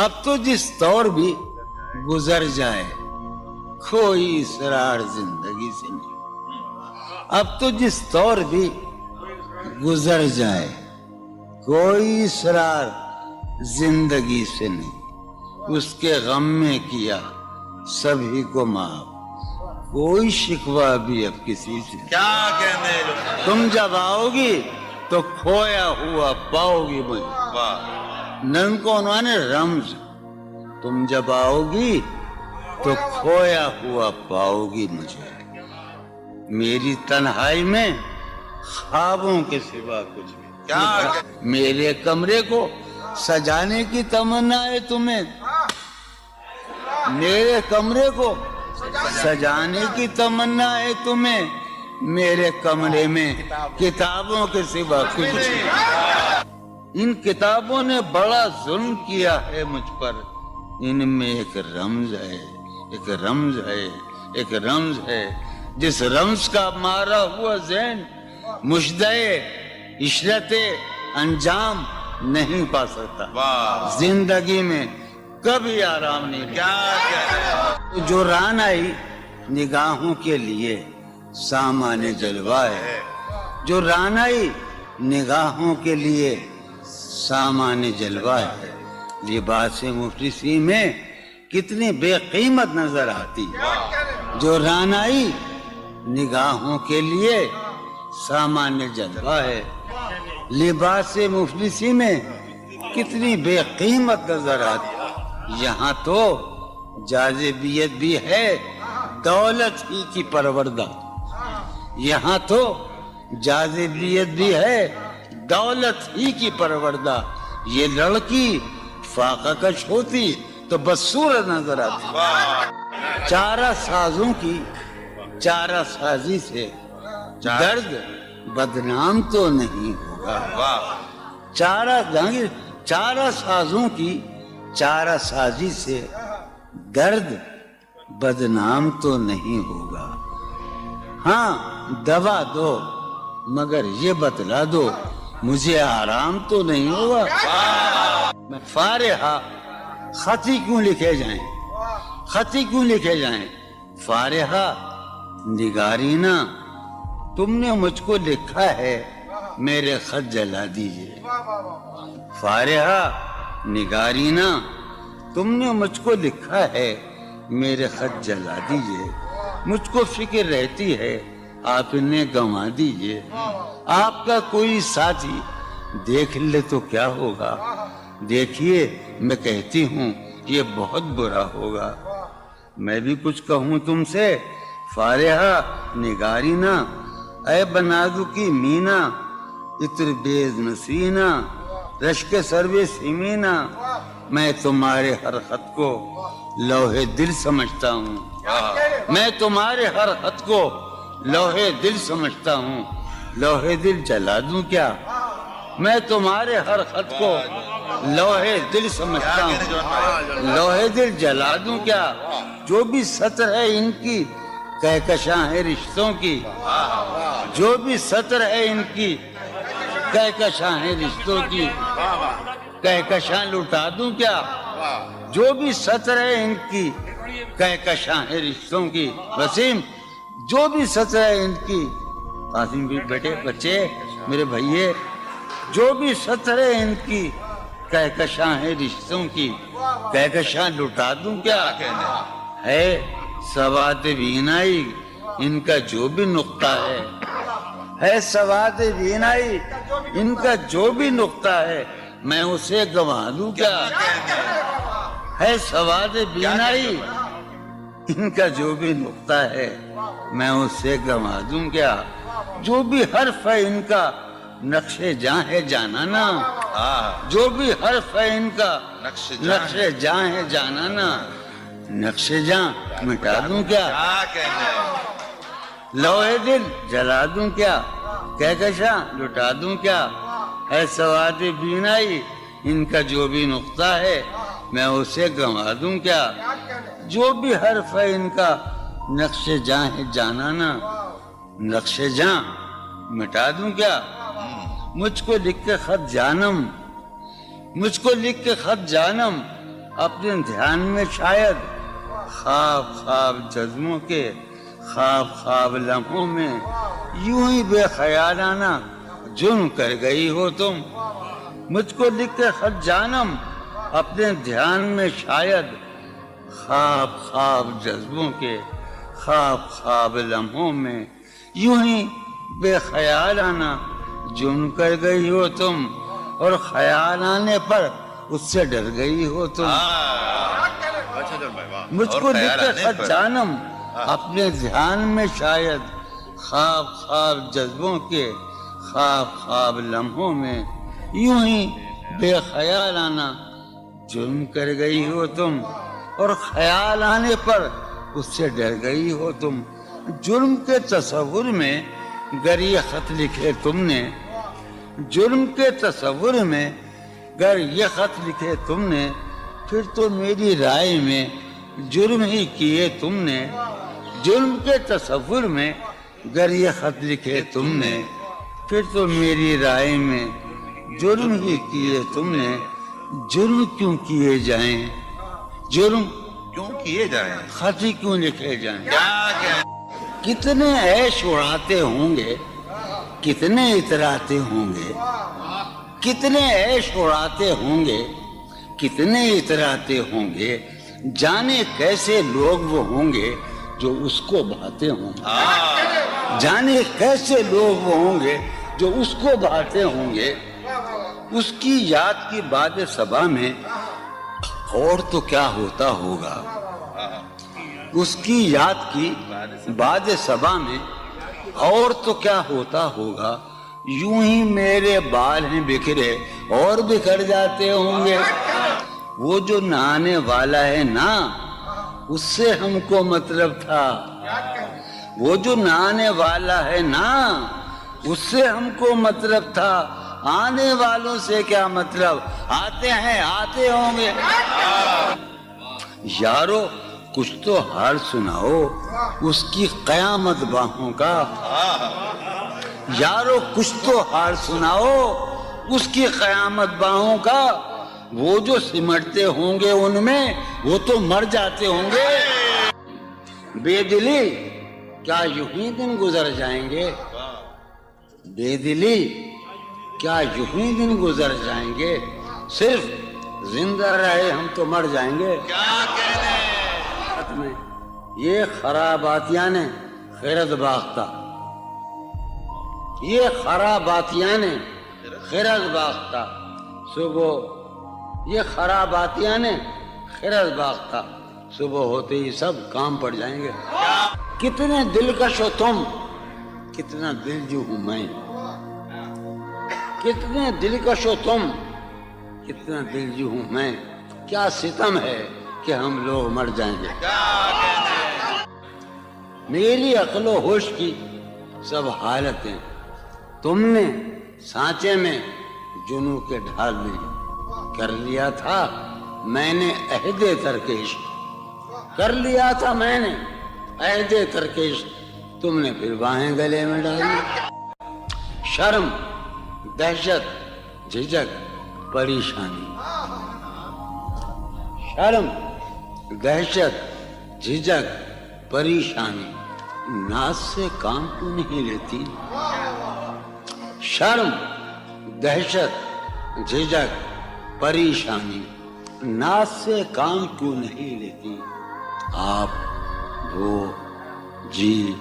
اب تو جس طور بھی گزر جائے کوئی اسرار زندگی سے نہیں. اب تو جس طور بھی گزر جائے کوئی اسرار زندگی سے نہیں. اس کے غم میں کیا سبھی کو معاف, کوئی شکوہ بھی اب کسی سے. کیا کہنے تم جب آؤ گی تو کھویا ہوا پاؤ گی مجھے. نن کو عنوان ہے رمز. تم جب آؤ گی تو کھویا ہوا پاؤ گی مجھے. میری تنہائی میں خوابوں کے سوا کچھ بھی. کیا میرے کمرے کو سجانے کی تمنا ہے تمہیں. میرے کمرے کو سجانے کی تمنا ہے تمہیں. میرے کمرے میں کتابوں کے سوا کچھ نہیں. ان کتابوں نے بڑا ظلم کیا ہے مجھ پر. ان میں ایک رمز ہے, ایک رمز ہے, ایک رمز ہے. جس رمز کا مارا ہوا ذہن مشدے عشرت انجام نہیں پا سکتا. زندگی میں کبھی آرام نہیں. کیا جو رانائی نگاہوں کے لیے سامان جلوہ ہے. جو رانائی نگاہوں کے لیے سامان جلوہ ہے. لباس مفلسی میں کتنی بے قیمت نظر آتی. جو رانائی نگاہوں کے لیے سامان جلوہ ہے. لباس مفلسی میں کتنی بے قیمت نظر آتی. یہاں تو جاذبیت بھی ہے دولت ہی کی پروردہ. یہاں تو جاذبیت بھی ہے دولت ہی کی پروردہ. یہ لڑکی فاقہ کش ہوتی تو بدصورت نظر آتی. چارہ سازوں کی چارہ سازی سے درد بدنام تو نہیں ہوگا. چارہ سازوں کی چارہ سازی سے درد بدنام تو نہیں ہوگا. ہاں دوا دو مگر یہ بتلا دو مجھے آرام تو نہیں ہوگا. فارحہ خطی کیوں لکھے جائیں, خطی کیوں لکھے جائیں. فارحہ نگارینا تم نے مجھ کو لکھا ہے میرے خط جلا دیجئے. فارحہ نگارینا تم نے مجھ کو لکھا ہے میرے خط جلا دیجئے. مجھ کو فکر رہتی ہے آپ انہیں گنوا دیجئے. آپ کا کوئی ساتھی دیکھ لے تو کیا ہوگا. دیکھیے میں کہتی ہوں یہ بہت برا ہوگا. میں بھی کچھ کہوں تم سے. فارحہ نگارینا اے بنادو کی مینا عطر بیز نسینا رشک سروے سیمینا. میں تمہارے ہر خط کو لوہے دل سمجھتا ہوں. میں تمہارے ہر خط کو لوہے دل سمجھتا ہوں. لوہے دل جلا دوں کیا. میں تمہارے ہر خط کو لوہے دل سمجھتا ہوں. لوہے دل جلا دوں کیا. جو بھی سطر ہے ان کی کہکشاں ہے رشتوں کی. جو بھی سطر ہے ان کی کہکشاں ہے رشتوں کی. کہکشاں لٹا دوں کیا. جو بھی سطر ہے ان کی کہکشاں ہے رشتوں کی. وسیم جو بھی سطر ہے ان کی. قاسم بھی بیٹے بچے میرے بھائیے جو بھی سطر ہے ان کی کہکشاں ہے رشتوں کی. کہکشاں لٹا دوں کیا. ہے سوات بینائی ان کا جو بھی نقطہ ہے سوات بینائی ان کا جو بھی نقطہ ہے میں اسے گنوا دوں کیا. ہے سوات بینائی ان کا جو بھی نقطہ ہے میں اسے گنوا دوں کیا. جو بھی حرف ہے ان کا نقش جاں ہے جانانا. جو بھی حرف ہے ان کا نقش جاں ہے جانانا. نقش جاں مٹا دوں کیا. لوہے دل جلا دوں کیا. کہکشاں لٹا دوں کیا. ہے سوات بینائی ان کا جو بھی نقطہ ہے میں اسے گنوا دوں کیا. جو بھی حرف ہے ان کا نقش جاں ہے جانانا. نقش جاں مٹا دوں کیا. مجھ کو لکھ کے خط جانم مجھ کو لکھ کے خط جانم اپنے دھیان میں شاید خواب خواب جذبوں کے خواب خواب لمحوں میں یوں ہی بے خیالانہ جرم کر گئی ہو تم. مجھ کو لکھ کے خط جانم اپنے دھیان میں شاید خواب خواب جذبوں کے خواب خواب لمحوں میں یوں ہی بے خیالانہ جرم کر گئی ہو تم, اور خیال آنے پر اس سے ڈر گئی ہو تم. مجھ کو لکھ کے خط جانم اپنے دھیان میں شاید خواب خواب جذبوں کے خواب خواب لمحوں میں یوں ہی بے خیالانہ جرم کر گئی ہو تم, اور خیال آنے پر اس سے ڈر گئی ہو تم. جرم کے تصور میں گر یہ خط لکھے تم نے, جرم کے تصور میں گر یہ خط لکھے تم نے, پھر تو میری رائے میں جرم ہی کیے تم نے. جرم کے تصور میں گر یہ خط لکھے تم نے, پھر تو میری رائے میں جرم ہی کیے تم نے. جرم کیوں کیے جائیں, جرم کیوں کیے جائیں, خط ہی کیوں لکھے جائیں. کیا کتنے عیش اڑاتے ہوں گے, کتنے اتراتے ہوں گے, کتنے عیش اڑاتے ہوں گے, کتنے اتراتے ہوں گے, جانے کیسے لوگ وہ ہوں گے جو اس کو بھاتے ہوں گے. جانے کیسے لوگ وہ ہوں گے جو اس کو بھاتے ہوں گے. اس کی یاد کی باد صبا میں اور تو کیا ہوتا ہوگا, اس کی یاد کی باد صبا میں اور تو کیا ہوتا ہوگا. یوں ہی میرے بال ہیں بکھرے اور بکھر جاتے ہوں گے. وہ جو نہانے والا ہے نا, اس سے ہم کو مطلب تھا. وہ جو نہانے والا ہے نا, اس سے ہم کو مطلب تھا. آنے والوں سے کیا مطلب, آتے ہیں آتے ہوں گے. یارو کچھ تو حال سناؤ اس کی قیامت باہوں کا. یارو کچھ تو حال سناؤ اس کی قیامت باہوں کا. وہ جو سمٹتے ہوں گے ان میں وہ تو مر جاتے ہوں گے. بے دلی کیا یوں ہی دن گزر جائیں گے, بے دلی کیا یوں ہی دن گزر جائیں گے. صرف زندہ رہے ہم تو مر جائیں گے. یہ خراباتیاں نے خیرت باختہ, یہ خراباتیاں نے خیرت باختہ. صبح یہ خراباتیاں نے خیرت باختہ, صبح ہوتے ہی سب کام پڑ جائیں گے. کتنے دلکش ہو تم, کتنا دل جو ہوں میں. کتنے دلکش ہو تم, کتنا دل جو ہوں میں. کیا ستم ہے کہ ہم لوگ مر جائیں گے. میری عقل و ہوش کی سب حالتیں تم نے سانچے میں جنوں کے ڈھال میں کر لیا تھا. میں نے عہد ترک عشق کر لیا تھا, میں نے عہد ترک عشق, تم نے پھر باہیں گلے میں ڈالی. شرم دہشت جھجک پریشانی, شرم دہشت جھجک پریشانی, ناز سے کام کیوں نہیں لیتی. شرم دہشت جھجک پریشانی, ناز سے کام کیوں نہیں لیتی. آپ وہ جی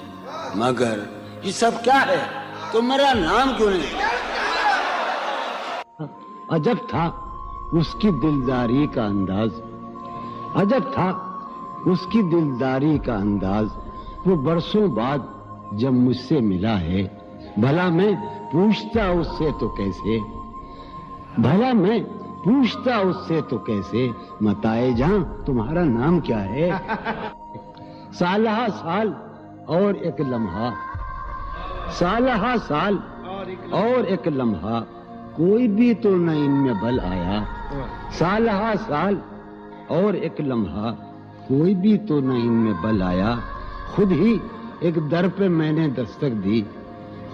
مگر یہ سب کیا ہے, تو میرا نام کیوں نہیں. عجب تھا اس کی دلداری کا انداز, عجب تھا اس کی دلداری کا انداز. وہ برسوں بعد جب مجھ سے ملا ہے, بھلا میں پوچھتا اس سے تو کیسے, بھلا میں پوچھتا اس سے تو کیسے, متائے جہاں تمہارا نام کیا ہے. سالہ سال اور ایک لمحہ, سالہ سال اور ایک لمحہ, کوئی بھی تو نہ ان میں بل آیا. سالہ سال اور ایک لمحہ, کوئی بھی تو نہ ان میں بل آیا. خود ہی ایک در پہ میں نے دستک دی,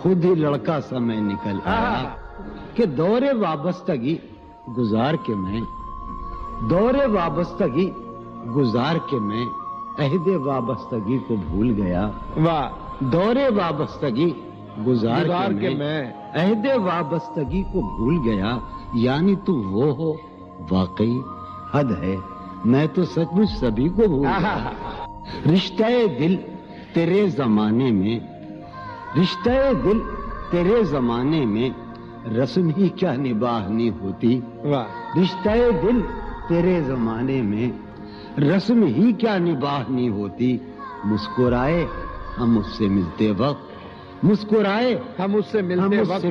خود ہی لڑکا سا میں نکل آیا. کہ دور وابستگی گزار کے میں دور وابستگی گزار کے میں عہد وابستگی کو بھول گیا. واہ. دور وابستگی گزار کے میں عہد وابستگی کو بھول گیا. یعنی تو وہ ہو واقعی حد ہے، میں تو سچ مچ سبھی کو بھول گیا. رشتہ دل تیرے زمانے میں، رشتہ دل تیرے زمانے میں رسم ہی کیا نباہنی ہوتی. رشتہ دل تیرے زمانے میں رسم ہی کیا نباہنی ہوتی. مسکرائے ہم اس سے ملتے وقت، مسکرائے ہم اس سے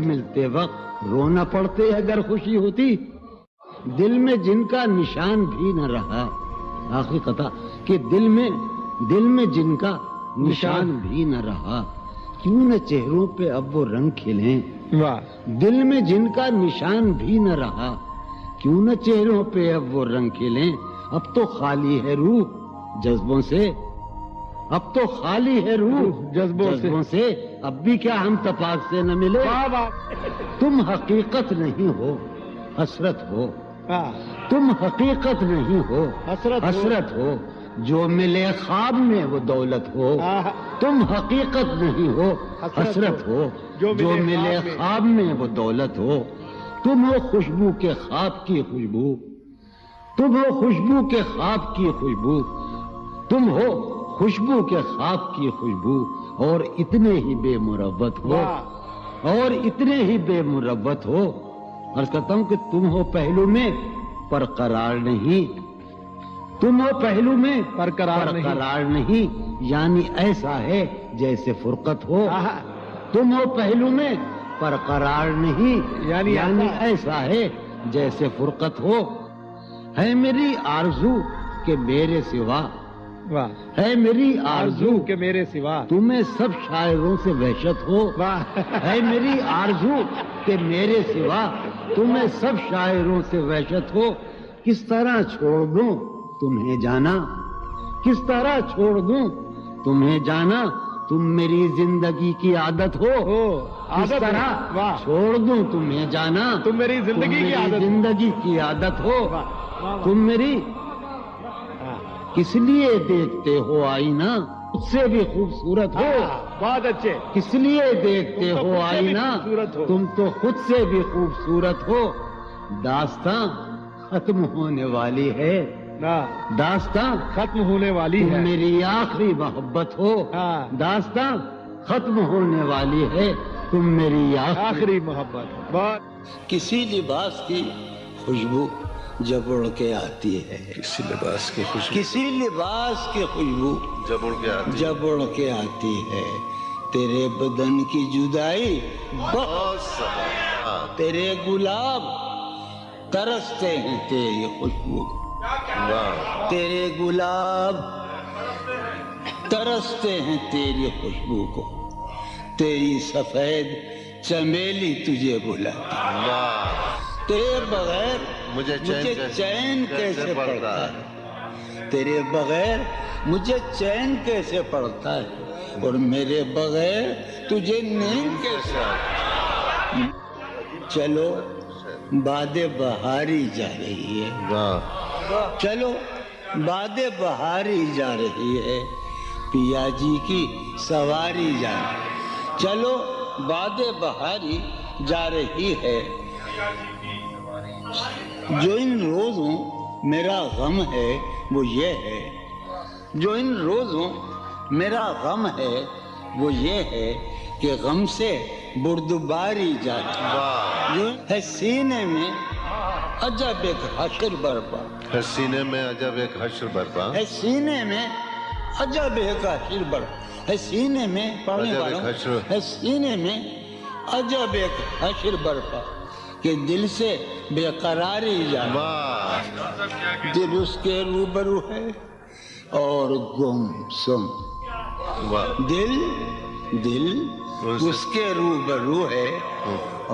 ملتے وقت رونا پڑتے اگر خوشی ہوتی. دل میں جن کا نشان بھی نہ رہا، آخری قطع، کہ دل میں جن کا نشان بھی نہ رہا، کیوں نہ چہروں پہ اب وہ رنگ کھلیں. دل میں جن کا نشان بھی نہ رہا، کیوں نہ چہروں پہ اب وہ رنگ کھلیں. اب تو خالی ہے روح جذبوں سے، اب تو خالی ہے روح جذبوں سے. اب بھی کیا ہم تپاک سے نہ ملے. تم حقیقت نہیں ہو حسرت ہو، تم حقیقت نہیں ہو حسرت ہو. جو ملے خواب میں وہ دولت ہو. تم حقیقت نہیں ہو حسرت ہو، جو ملے خواب میں وہ دولت ہو. تم ہو خوشبو کے خواب کی خوشبو، تم ہو خوشبو کے خواب کی خوشبو، تم ہو خوشبو کے خواب کی خوشبو. اور اتنے ہی بے مروت ہو، اور اتنے ہی بے مروت ہو. عرض کرتا ہوں کہ تم ہو پہلو میں پر قرار نہیں، تم ہو پہلو میں پر قرار نہیں. یعنی ایسا ہے جیسے فرقت ہو. تم ہو پہلو میں پر قرار نہیں، یعنی ایسا ہے جیسے فرقت ہو. ہے میری آرزو کہ میرے سوا، ہے میری آرزو کہ میرے سوا تمہیں سب شاعروں سے وحشت ہو. ہے میری آرزو کہ میرے سوا تمہیں سب شاعروں سے وحشت ہو. کس طرح چھوڑ دوں تمہیں جانا، کس طرح چھوڑ دوں تمہیں جانا. تم میری زندگی کی عادت ہو. کس طرح چھوڑ دوں تمہیں جانا، تم میری زندگی کی عادت ہو. تم میری کس لیے دیکھتے ہو آئینہ خود سے بھی خوبصورت ہو. بہت اچھے. کس لیے دیکھتے ہو آئینہ تم تو خود سے بھی خوبصورت ہو. داستاں ختم ہونے والی ہے، داستاں ختم ہونے والی تم ہے. میری آخری محبت ہو. داستاں ختم ہونے والی ہے، تم میری آخری محبت. بہت. کسی لباس کی خوشبو جب اڑ کے آتی ہے، کسی لباس کی خوشبو کسی لباس کی خوشبو جب اڑ کے آتی جب اڑ کے آتی ہے. تیرے بدن کی جدائی بہت سبا. تیرے گلاب ترستے ہیں تیری خوشبو، تیرے گلاب ترستے ہیں تیری خوشبو کو. تیری سفید چمیلی تجھے بلاتی، تیرے بغیر مجھے چین کیسے پڑتا ہے. تیرے بغیر مجھے چین کیسے پڑتا ہے، اور میرے بغیر تجھے نیند کیسے آتی. چلو باد بہاری جا رہی ہے، چلو باد بہاری جا رہی ہے. پیا جی کی سواری جا رہی ہے. چلو باد بہاری جا رہی ہے. جو ان روزوں میرا غم ہے وہ یہ ہے، جو ان روزوں میرا غم ہے وہ یہ ہے کہ غم سے بردباری جاتی جو ہے سینے میں عجب ایک حشر برپا. ہے سینے میں عجب ایک حشر برپا. ہے سینے میں عجب ایک حشر برپا. ہے سینے میں پڑھنے والوں ہے سینے میں عجب ایک حشر برپا کہ دل سے بے قراری جائے. دل اس کے روبرو ہے اور گم سم. دل اس کے روبرو ہے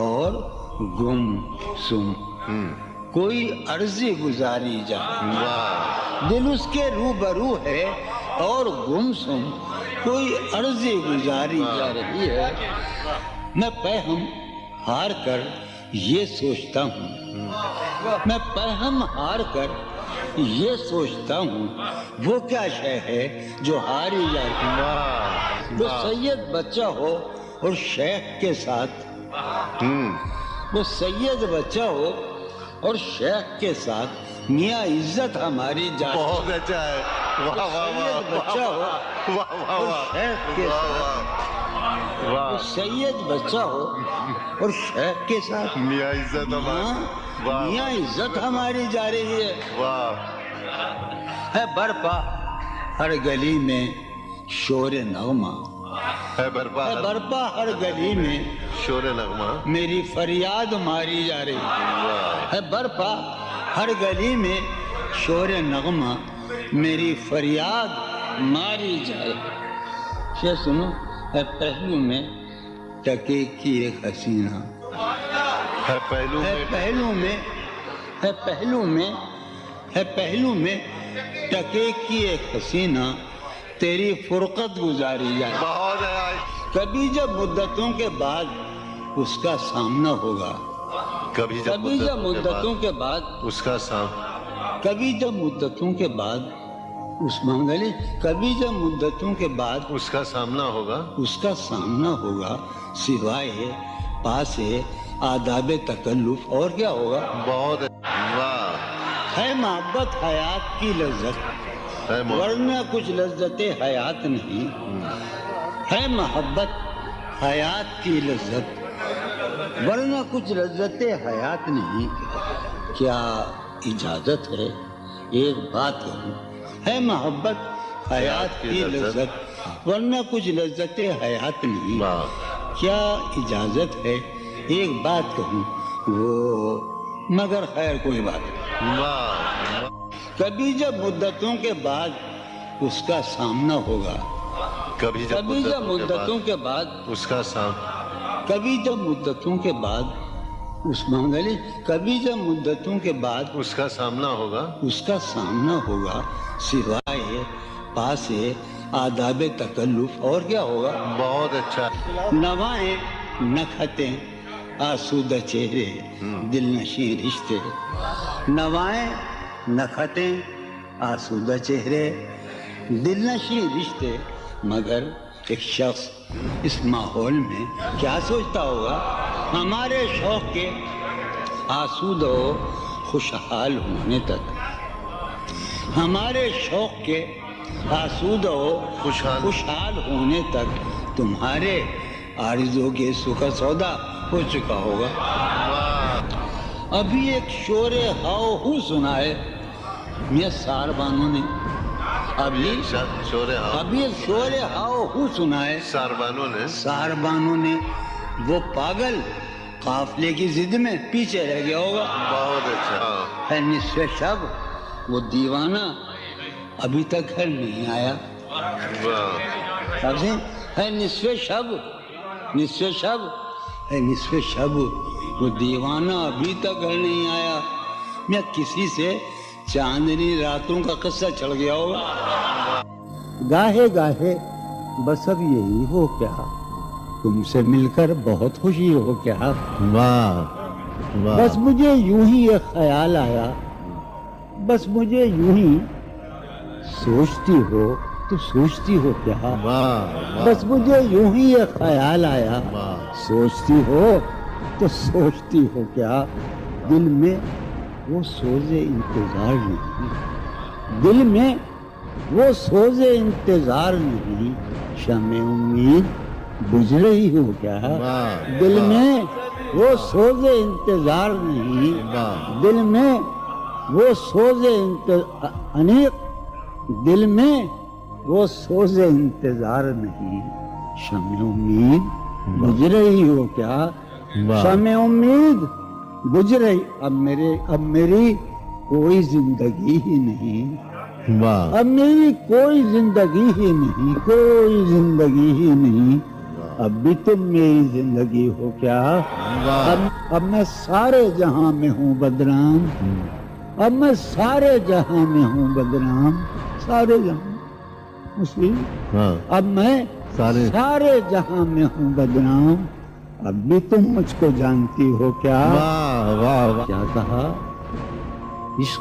اور گم سم. کوئی عرضی گزاری جائے. دل اس کے روبرو ہے اور گم سم. کوئی عرضی گزاری جا رہی ہے. میں پہم ہار کر یہ سوچتا ہوں، میں پہم ہار کر یہ سوچتا ہوں وہ کیا شے ہے جو ہاری جاتی ہے۔ واہ وہ سید بچہ ہو اور شیخ کے ساتھ، وہ سید بچہ ہو اور شیخ کے ساتھ میاں عزت ہماری جاتی ہے۔ بہت اچھا ہے، واہ واہ واہ سید بچہ ہو واہ واہ اور واہ شیخ کے ساتھ، وہ واہ سید بچہ ہو اور شیخ کے ساتھ میاں عزت ہماری، واہ میاں عزت ہماری جا رہی ہے۔ واہ ہے برپا ہر گلی میں شور نغمہ، ہے برپا ہے برپا ہر گلی میں شور نغمہ، میری فریاد ماری جا رہی واہ ہے۔ برپا ہر گلی میں شور نغمہ میری فریاد ماری جا رہی ہے۔ سنو، ہے پہلو میں ٹکے کی ایک حسینہ، ہے پہلو ہے میں پہلو میں، ہے پہلو میں، ہے پہلو میں ٹکے کی ایک حسینہ تیری فرقت گزاری جائے۔ بہت ہے، کبھی جب مدتوں کے بعد اس کا سامنا ہوگا، کبھی کبھی جب مدتوں کے بعد، اس کا سام کبھی جب مدتوں کے بعد اس منگلی، کبھی جب مدتوں کے بعد اس کا سامنا ہوگا، اس کا سامنا ہوگا، سوائے پاس آداب تکلف اور کیا ہوگا؟ بہت ہے، واہ ہے محبت حیات کی لذت، ہے ورنہ کچھ لذت حیات نہیں۔ ہے محبت حیات کی لذت، ورنہ کچھ لذت حیات نہیں۔ کیا اجازت ہے ایک بات کہوں؟ ہے محبت حیات کی لذت، ورنہ کچھ لذت حیات نہیں۔ واہ کیا اجازت ہے ایک بات کہوں؟ وہ مگر خیر کوئی بات نہیں۔ واہ کبھی جب مدتوں کے بعد اس کا سامنا ہوگا، کبھی جب کبھی جب مدتوں کے بعد، اس کا سام کبھی جب مدتوں کے بعد اس منگلی، کبھی جب مدتوں کے بعد اس کا سامنا ہوگا، اس کا سامنا ہوگا، سوائے پاس آداب تکلف اور کیا ہوگا؟ بہت اچھا، نوائیں نکھتیں آسودہ چہرے دل نشیں رشتے، نوائیں نکھتیں آسودہ چہرے دل نشیں رشتے۔ مگر ایک شخص اس ماحول میں کیا سوچتا ہوگا؟ ہمارے شوق کے آسودہ و خوشحال ہونے تک، ہمارے شوق کے آسودہ و خوشحال ہونے تک تمہارے آرزو کے سکھ سودا ہو چکا ہوگا۔ ابھی ایک شور ہاؤ ہو سنا ہے میاں سار بانو نے، ابھی ایک شور ہاؤ ہو سنا ہے ساربانوں نے، سار بانو نے۔ وہ پاگل قافلے کی ضد میں پیچھے رہ گیا ہوگا۔ بہت اچھا، ہے نصف شب وہ دیوانہ ابھی تک گھر نہیں آیا۔ واہ سمجھے؟ ہے نصف شب، نصف شب، ہے نصف شب وہ دیوانہ ابھی تک گھر نہیں آیا۔ میں کسی سے چاندنی راتوں کا قصہ چڑھ گیا ہوگا۔ گاہے گاہے بس اب یہی ہو کیا، تم سے مل کر بہت خوشی ہو کیا۔ واہ بس مجھے یوں ہی ایک خیال آیا، بس مجھے یوں ہی سوچتی ہو تو سوچتی ہو کیا۔ بس مجھے یوں ہی ایک خیال آیا، سوچتی ہو تو سوچتی ہو کیا۔ دل میں وہ سوز انتظار نہیں، دل میں وہ سوز انتظار نہیں، شمع امید بجھ رہی ہو کیا۔ دل میں وہ سوز انتظار نہیں، دل میں وہ سوز دل میں وہ سوز انتظار نہیں، شمع امید بجھ رہی ہو کیا۔ شمع امید بجھ رہی، اب میری کوئی زندگی ہی نہیں، اب میری کوئی زندگی ہی نہیں، کوئی زندگی ہی نہیں، اب بھی تم میری زندگی ہو کیا۔ اب میں سارے جہاں میں ہوں بدنام، اب میں سارے جہاں میں ہوں بدنام، سارے جہاں مسلم، اب میں سارے جہاں میں ہوں بدنام، اب بھی تم مجھ کو جانتی ہو کیا۔ کیا کہا؟ عشق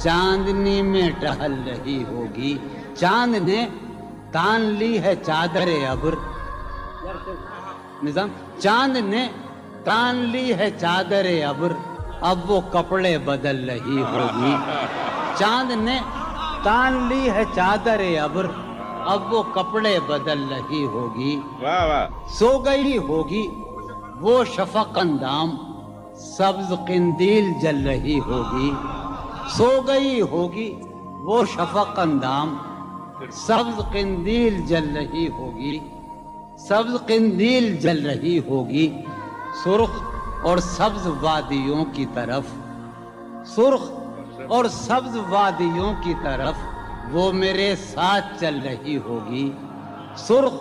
چاندنی میں ٹہل رہی ہوگی. چاند نے تان لی ہے چادر ابر. نظام چاند نے تان لی ہے چادر ابر, اب وہ کپڑے بدل رہی ہوگی. چاند نے تان لی ہے چادر ابر, اب وہ کپڑے بدل رہی ہوگی. واہ واہ. سو گئی ہوگی وہ شفق اندام, سبز قندیل جل رہی ہوگی. سو گئی ہوگی وہ شفق اندام, سبز قندیل جل رہی ہوگی. سبز قندیل جل رہی ہوگی. سرخ اور سبز وادیوں کی طرف, سرخ اور سبز وادیوں کی طرف وہ میرے ساتھ چل رہی ہوگی. سرخ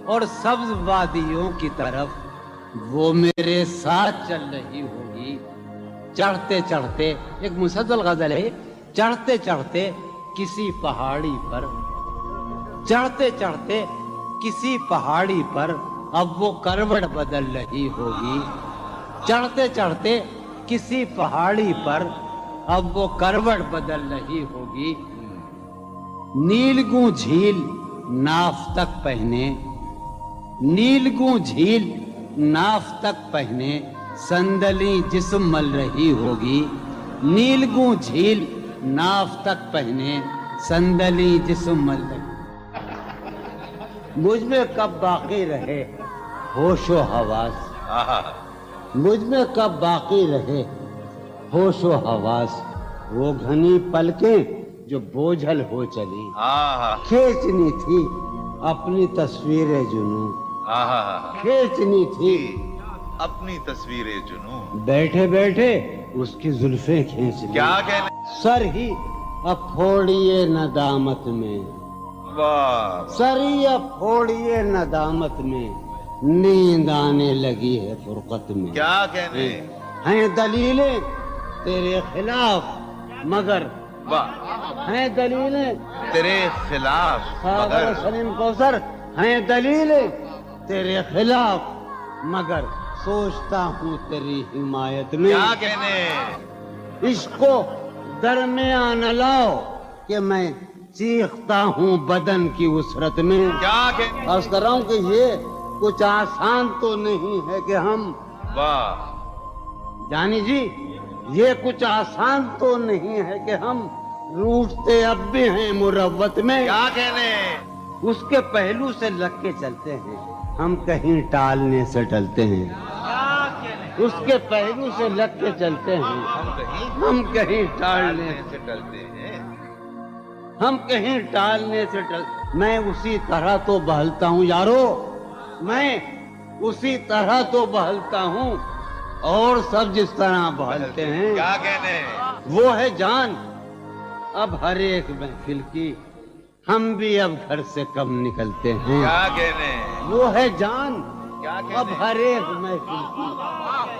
اور سبز وادیوں کی طرف وہ میرے ساتھ چل رہی ہوگی. چڑھتے چڑھتے, ایک مسلسل غزل ہے, چڑھتے چڑھتے کسی پہاڑی پر, چڑھتے چڑھتے کسی پہاڑی پر اب وہ کروٹ بدل رہی ہوگی. چڑھتے چڑھتے کسی پہاڑی پر اب وہ کروٹ بدل رہی ہوگی. نیلگوں جھیل ناف تک پہنے, نیلگوں جھیل ناف تک پہنے سندلی جسم مل رہی ہوگی. نیلگوں جھیل ناف تک پہنے سندلی جسم مل رہی. مجھ میں کب باقی رہے ہوش و حواس, مجھ میں کب باقی رہے ہوش و حواس, وہ گھنی پلکیں جو بوجھل ہو چلی, کھینچنی تھی اپنی تصویر جنوں, کھینچنی تھی اپنی تصویر جنوں, بیٹھے بیٹھے اس کی زلفیں کھینچ لی. کیا کہنے. سر ہی اب پھوڑیے ندامت میں, واہ. سر ہی اب پھوڑیے ندامت میں, نیند آنے لگی ہے فرقت میں. کیا کہنے. ہیں دلیلیں تیرے خلاف مگر, واہ. ہیں دلیلیں تیرے خلاف مگر, سلیم کوثر, ہیں دلیلیں تیرے خلاف مگر سوچتا ہوں تیری حمایت میں. کیا کہنے. عشق کو درمیان لاؤ کہ میں چیختا ہوں بدن کی وسرت میں. کیا کہنے. عرض کر رہا ہوں کہ یہ کچھ آسان تو نہیں ہے کہ ہم, واہ. جانی جی یہ کچھ آسان تو نہیں ہے کہ ہم روٹتے اب بھی ہیں مروت میں. کیا کہنے. اس کے پہلو سے لگ کے چلتے ہیں, ہم کہیں ٹالنے سے ٹلتے ہیں. اس کے پہلو سے لگ کے چلتے ہیں, ہم کہیں ٹالنے سے ڈلتے ہیں. ہم کہیں ٹالنے سے میں اسی طرح تو بہلتا ہوں یارو, میں اسی طرح تو بہلتا ہوں اور سب جس طرح بہلتے ہیں. کیا کہنے. وہ ہے جان اب ہر ایک محفل کی, ہم بھی اب گھر سے کم نکلتے ہیں. کیا کہنے. وہ ہے جان کیا کہنے. اب ہر ایک محفل کی,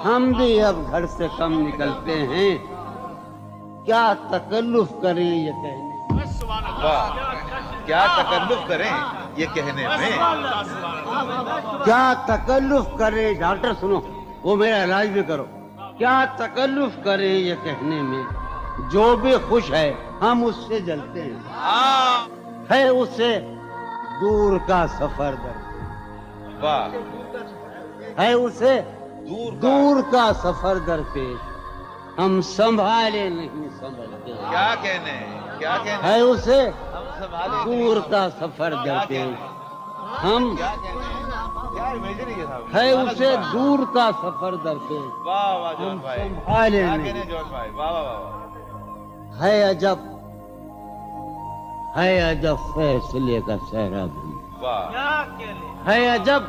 ہم بھی اب گھر سے کم نکلتے ہیں. کیا تکلف کریں یہ کہنے, واہ. کیا تکلف کریں یہ کہنے میں. کیا تکلف کریں, ڈاکٹر سنو وہ میرا علاج بھی کرو. کیا تکلف کریں یہ کہنے میں, جو بھی خوش ہے ہم اس سے جلتے ہیں. ہے اسے دور کا سفر در, واہ. ہے اسے دور دور کا سفر درپیش, ہم سنبھالے نہیں سنبھلتے. کیا کہنے. کیا کہنے. ہے اسے ہم سنبھالے دور کا سفر درپیش, ہم کیا کہنے. کیا امیجن ہے صاحب. ہے اسے دور کا سفر درپیش, واہ واہ جون ہم بھائی. سنبھالے کیا نہیں. کہنے جون بھائی. واہ واہ واہ. ہے عجب, ہے عجب فیصلے کا صحرا بھی, واہ. ہے عجب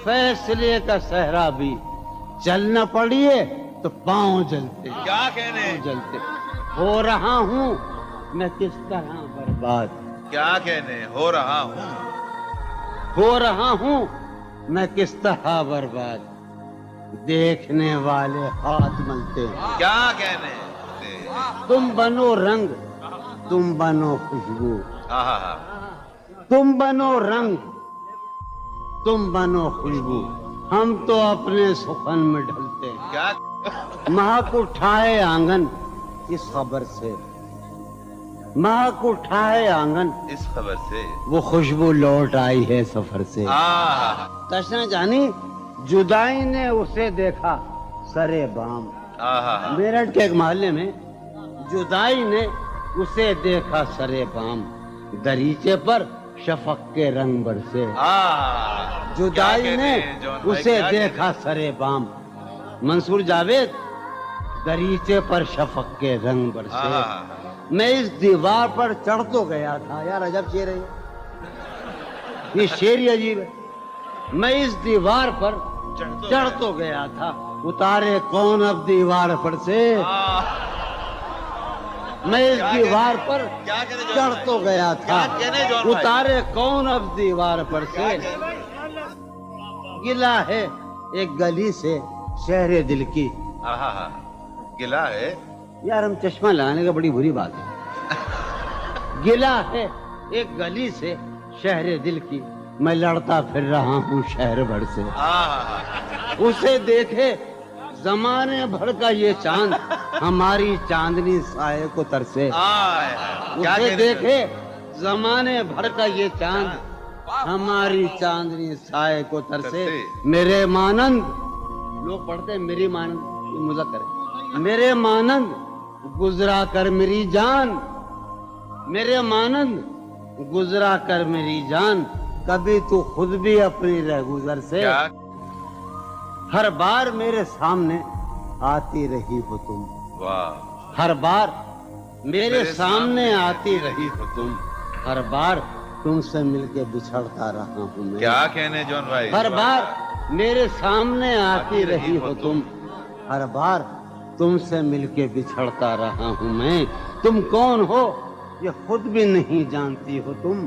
فیصلے کا صحرا بھی, چلنا پڑیے تو پاؤں جلتے, کیا کہنے. جلتے. ہو رہا ہوں میں کس طرح برباد, کیا کہنے. ہو رہا ہوں. ہو رہا ہوں میں کس طرح برباد, دیکھنے والے ہاتھ ملتے ہیں. کیا کہنے. تم بنو رنگ, تم بنو خوشبو, ہاں. تم بنو رنگ, تم بنو خوشبو, ہم تو اپنے سخن میں ڈھلتے ہیں. کیا. مہک اٹھائے آنگن اس خبر سے مہک اٹھا ہے آنگن اس خبر سے وہ خوشبو لوٹ آئی ہے سفر سے تشنا جانی جدائی نے اسے دیکھا سرے بام میرٹھ کے ایک محلے میں جدائی نے اسے دیکھا سرے بام دریچے پر شفق کے رنگ برسے جدائی نے اسے دیکھا سرے بام منصور جاوید دریچے پر شفق کے رنگ برسے میں اس دیوار پر چڑھ تو گیا تھا یار عجب شعر ہے یہ شعر ہی عجیب ہے میں اس دیوار پر چڑھ تو گیا تھا اتارے کون اب دیوار پر سے میں اس دیوار پر چڑھ تو گیا تھا اتارے کون اب دیوار پر سے گلا ہے ایک گلی سے شہر دل کی گلا ہے یار ہم چشمہ لگانے کا بڑی بری بات ہے گلا ہے ایک گلی سے شہر دل کی میں لڑتا پھر رہا ہوں شہر بھر سے اسے دیکھے زمانے بھر کا یہ چاند ہماری چاندنی سائے کو ترسے اسے دیکھے زمانے بھر کا یہ چاند ہماری چاندنی سائے کو ترسے میرے مانند لوگ پڑھتے ہیں میری مانند مذکر ہے میرے مانند گزرا کر میری جان میرے مانند گزرا کر میری جان کبھی تو خود بھی اپنی رہ گزر سے ہر بار میرے سامنے آتی رہی ہو تم ہر بار میرے سامنے آتی رہی ہو تم ہر بار تم سے مل کے بچھڑتا رہا ہوں میں کیا کہنے جون بھائی ہر بار میرے سامنے آتی رہی ہو تم ہر بار تم سے مل کے بچھڑتا رہا ہوں میں تم کون ہو یہ خود بھی نہیں جانتی ہو تم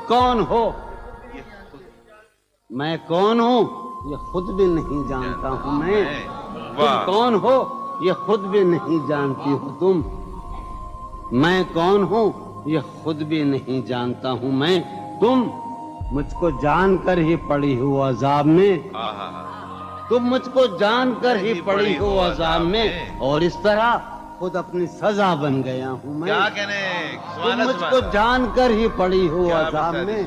کون ہو میں کون ہوں یہ خود بھی نہیں جانتا ہوں میں تم کون ہو یہ خود بھی نہیں جانتی ہو تم میں کون ہوں یہ خود بھی نہیں جانتا ہوں میں تم مجھ کو جان کر ہی پڑی ہو عذاب میں تم مجھ کو جان کر ہی پڑی ہو عذاب میں اور اس طرح خود اپنی سزا بن گیا ہوں میں تم مجھ کو جان کر ہی پڑی ہو عذاب میں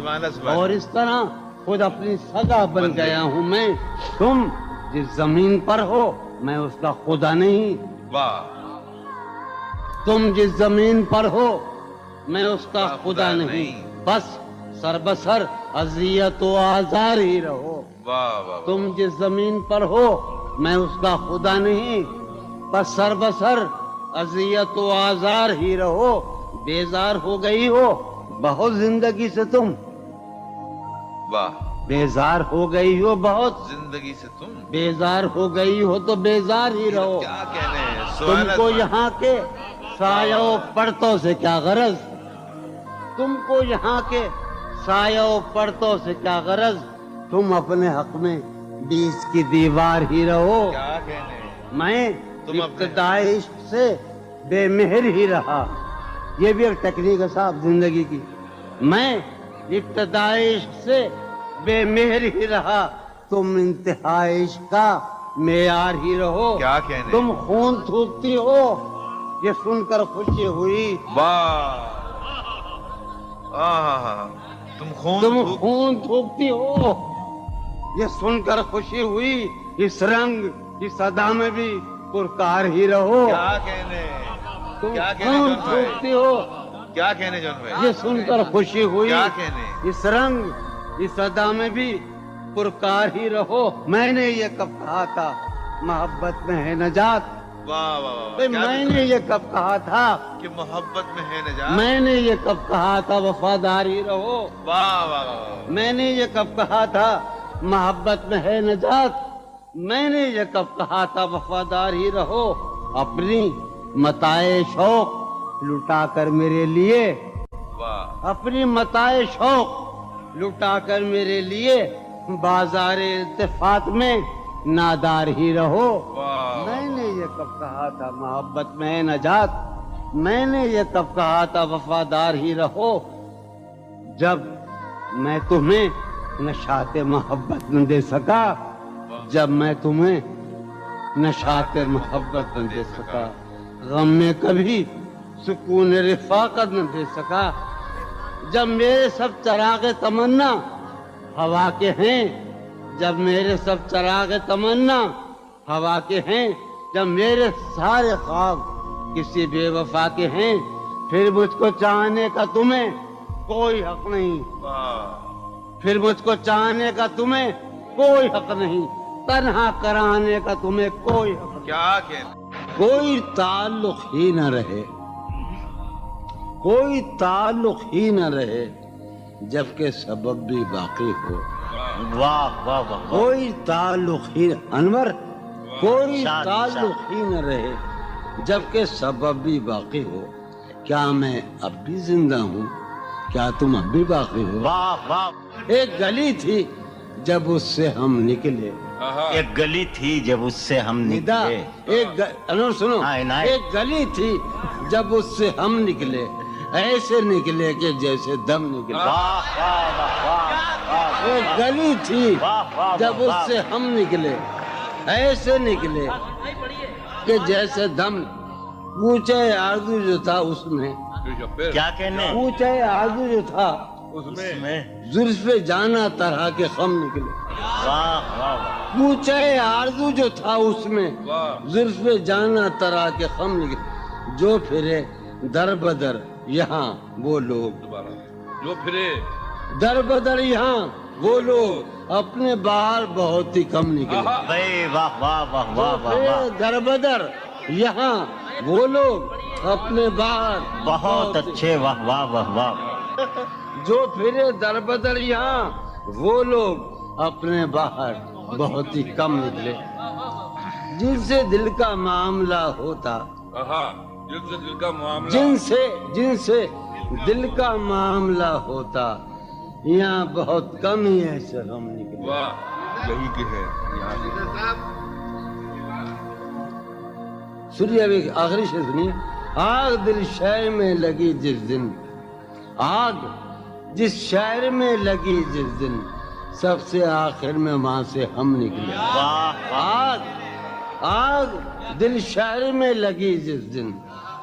اور اس طرح خود اپنی سزا بن گیا ہوں میں تم جس زمین پر ہو میں اس کا خدا نہیں تم جس زمین پر ہو میں اس کا خدا نہیں بس سر بسر اذیت و آزار ہی رہو تم جس زمین پر ہو میں اس کا خدا نہیں بس سر بسر اذیت و آزار ہی رہو بیزار ہو گئی ہو بہت زندگی سے تم بیزار ہو گئی ہو بہت زندگی سے تم بیزار ہو گئی ہو تو بیزار ہی رہو کیا کہنے تم کو یہاں کے سایہ و پرتوں سے کیا غرض تم کو یہاں کے سایہ و پرتوں سے کیا غرض تم اپنے حق میں بیچ کی دیوار ہی رہو کیا کہنے میں ابتدائی عشق سے بے مہر ہی رہا یہ بھی ایک ٹیکنیک ہے صاحب زندگی کی میں ابتدائی عشق سے بے مہر ہی رہا تم انتہائی عشق کا معیار ہی رہو کیا کہنے تم خون تھوکتی ہو یہ سن کر خوشی ہوئی تم خون تھوکتی ہو یہ سن کر خوشی ہوئی اس رنگ اس ادا میں بھی پرکار ہی رہو کیا کہنے تم خون تھوکتی ہو کیا کہنے جون بھائی یہ سن کر خوشی ہوئی کیا کہنے اس رنگ اس ادا میں بھی پرکار ہی رہو میں نے یہ کب کہا تھا محبت میں ہے نجات میں نے یہ کب کہا تھا کہ محبت میں ہے نجات میں نے یہ کب کہا تھا وفادار ہی رہو میں نے یہ کب کہا تھا محبت میں ہے نجات میں نے یہ کب کہا تھا وفادار ہی رہو اپنی متاع شوق لٹا کر میرے لیے اپنی متاع شوق لٹا کر میرے لیے بازار التفات میں نادار ہی رہو میں نے یہ کب کہا تھا محبت میں ہے نجات میں نے یہ کب کہا تھا وفادار ہی رہو جب میں تمہیں نشاط محبت نہ دے سکا جب میں تمہیں نشاط محبت نہ دے سکا غم میں کبھی سکون رفاقت نہ دے سکا. جب میرے سب چراغ تمنا ہوا کے ہیں، جب میرے سب چراغ تمنا ہوا کے ہیں، جب میرے سارے خواب کسی بے وفا کے ہیں، پھر مجھ کو چاہنے کا تمہیں کوئی حق نہیں. پھر مجھ کو چاہنے کا تمہیں کوئی حق نہیں، تنہا کرانے کا تمہیں کوئی حق نہیں. کیا کہنا. کوئی تعلق ہی نہ رہے، کوئی تعلق ہی نہ رہے جبکہ سبب بھی باقی ہو. واہ واہ واہ. کوئی تعلق ہی انور، کوئی تعلق ہی نہ رہے جبکہ سبب بھی باقی ہو. کیا میں اب بھی زندہ ہوں؟ کیا تم اب بھی باقی ہو؟ واہ واہ. ایک گلی تھی جب اس سے ہم نکلے. ایک گلی تھی جب اس سے ہم ندا نکلے. انور سنو، ہاں، عنایت. ایک گلی تھی جب اس سے ہم نکلے، ایسے نکلے کہ جیسے دم نکلے. واہ واہ واہ واہ. ایک گلی تھی واہ واہ جب اس سے ہم نکلے، ایسے نکلے کہ جیسے دم. پوچھے آرزو جو تھا اس میں، کیا کہنے. پوچھے آرزو جو تھا اس میں زلف جانا طرح کے خم نکلے. واہ واہ واہ. پوچھے آرزو جو تھا اس میں زلف جانا طرح کے خم نکلے. جو پھرے در بدر یہاں وہ لوگ، جو پھرے در بدر یہاں وہ لوگ اپنے باہر بہت ہی کم نکلے. بھائی واہ واہ واہ واہ واہ واہ. در بدر یہاں وہ لوگ اپنے باہر بہت اچھے. واہ واہ واہ واہ. جو پھرے در بدر یہاں وہ لوگ اپنے باہر بہت ہی کم نکلے. جن سے دل کا معاملہ ہوتا، جن سے دل کا معاملہ، جن سے دل کا معاملہ ہوتا، یہاں بہت کم ہی ایسے غم نکلے. واہ یہی کہ ہے یہاں سے. سنیے ابھی آخری شعر سنیے. آگ دل شہر میں لگی جس دن، آگ جس شہر میں لگی جس دن، سب سے آخر میں وہاں سے ہم نکلے. آگ آگ دل شہر میں لگی جس دن،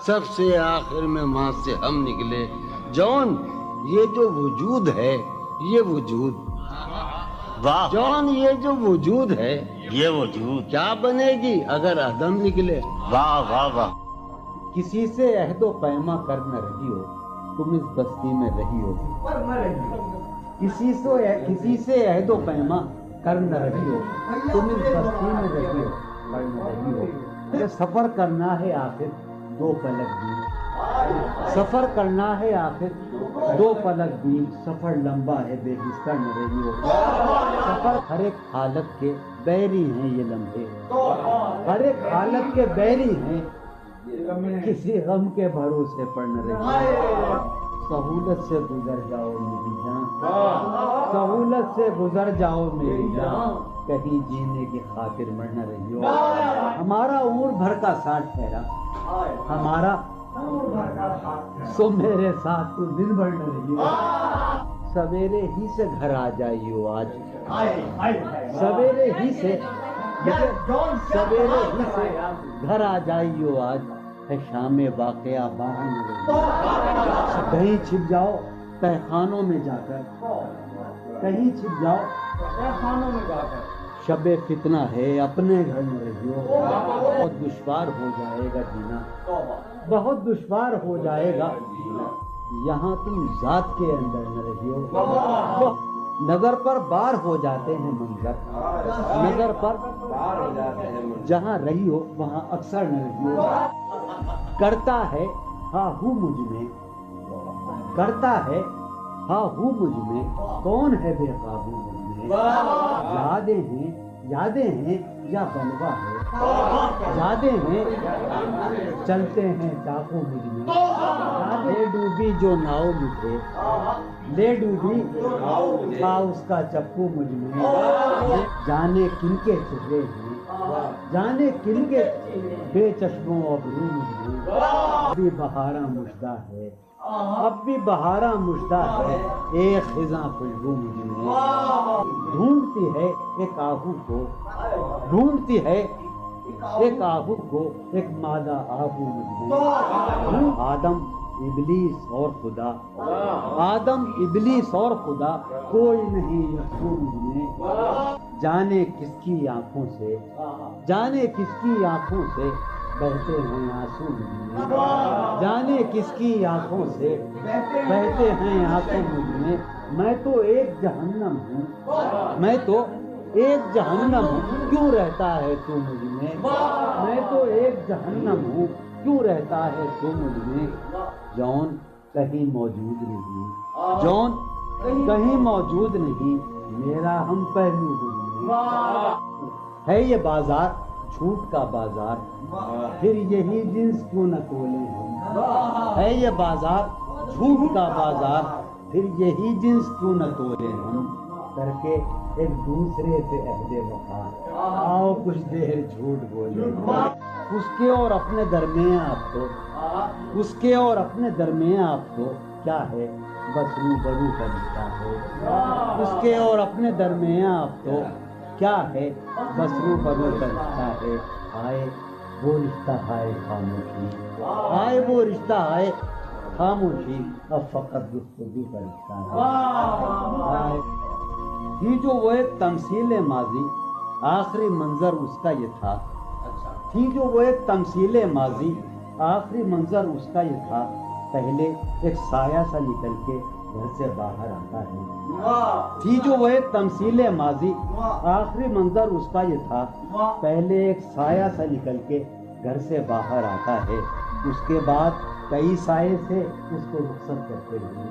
سب سے آخر میں وہاں سے ہم نکلے. جون یہ جو وجود ہے، یہ وجود، واہ. جون یہ جو وجود ہے یہ وجود کیا بنے گی اگر عدم نکلے. واہ واہ واہ. کسی سے عہد و پیما کر نہ رہی ہو تم اس بستی میں رہی ہو. کسی سے عہد و پیما کر نہ رہی ہو تم اس بستی میں رہی ہو، پر نہ رہی ہو. یہ سفر کرنا ہے آخر دو پلک بھی، سفر کرنا ہے آخر دو پلک بھی. سفر لمبا ہے بے بستر نہ رہی ہو. سفر ہر ایک حالت کے بیری ہیں یہ لمحے، ہر ایک حالت کے بیری ہیں، کسی غم کے بھروسے پر نہ رہی ہو. سہولت سے گزر جاؤ میری جان، سہولت سے گزر جاؤ میری جان، کہیں جینے کی خاطر مر نہ رہی ہو. ہمارا عمر بھر کا ساتھ ٹھہرا، ہمارا سو میرے ساتھ تو دن بھر نہ رہی ہو. سویرے ہی سے گھر آ جائیو آج، سویرے ہی سے گھر آ جائیو آج، ہے شام واقعہ باہر نہ رہی ہو. کہیں چھپ جاؤ تہخانوں میں جا کر، کہیں چھپ جاؤ تہخانوں میں جا کر، شب فتنہ ہے اپنے گھر میں رہی ہو. بہت دشوار ہو جائے گا جینا، بہت دشوار ہو جائے گا جینا، یہاں تم ذات کے اندر نہ رہی ہو. نظر پر بار ہو جاتے ہیں منظر، نظر پر بار ہو جاتے ہیں، جہاں رہی ہو وہاں اکثر نہ رہی ہو. کرتا ہے ہاں ہوں مجھ میں، کرتا ہے ہاں ہوں مجھ میں، کون ہے بے قابو مجھ میں. یادیں ہیں یا بلوا ہے، یادیں ہیں چلتے ہیں ڈاکو مجھ میں. لے ڈوبی جو ناؤ مجھے، لے ڈوبی تھا اس کا چپو مجھ میں. جانے کن کے چہرے ہیں، جانے کن کے بے چشموں ابرو مجھ میں. اب بھی بہاراں مژدہ ہے، اب بھی بہاراں مژدہ ہے، ایک خزاں خوشبو مجھ میں. ڈھونڈتی ہے ایک آہو کو، ڈھونڈتی ہے ایک آہو کو ایک مادہ آہو مجھ میں، آدم ابلیس اور خدا، آدم ابلیس اور خدا، کوئی نہیں یسوع مجھ میں، جانے کس کی آنکھوں سے، جانے کس کی آنکھوں سے بہتے ہیں آنسو مجھ میں، جانے کس کی آنکھوں سے بہتے ہیں آنسو مجھ میں تو ایک جہنم ہوں، میں تو ایک جہنم ہوں، کیوں رہتا ہے تو مجھ میں تو ایک جہنم ہوں، کیوں رہتا ہے تو مجھ میں، جون کہیں موجود نہیں، جون کہیں موجود نہیں، میرا ہم پہلو مجھ میں، ہے یہ بازار جھوٹ کا بازار، پھر یہی جنس کیوں نہ تولیں ہم، ہے یہ بازار جھوٹ کا بازار، پھر یہی جنس کیوں نہ تولیں ہم، کر کے ایک دوسرے سے عہد وفا، آؤ کچھ دیر جھوٹ بولے، اس کے اور اپنے درمیان آپ تو، اس کے اور اپنے درمیان آپ تو کیا ہے، بس روبرو کا رشتہ ہے، اس کے اور اپنے درمیان آپ تو کیا ہے، بس روبرو کا رشتہ ہے، آئے وہ رشتہ آئے خاموشی، آئے وہ رشتہ آئے خاموشی، اب فقط گفتگو کا رشتہ ہے، تھی جو وہ ایک تمثیل ماضی، آخری منظر اس کا یہ تھا، تھی جو وہ ایک تمثیل ماضی، آخری منظر اس کا یہ تھا، پہلے ایک سایہ سا نکل کے گھر سے باہر آتا ہے، تھی جو وہ ایک تمثیل ماضی، آخری منظر اس کا یہ تھا، پہلے ایک سایہ سا نکل کے گھر سے باہر آتا ہے، اس کے بعد کئی سائے سے اس کو رخصت کرتے ہیں،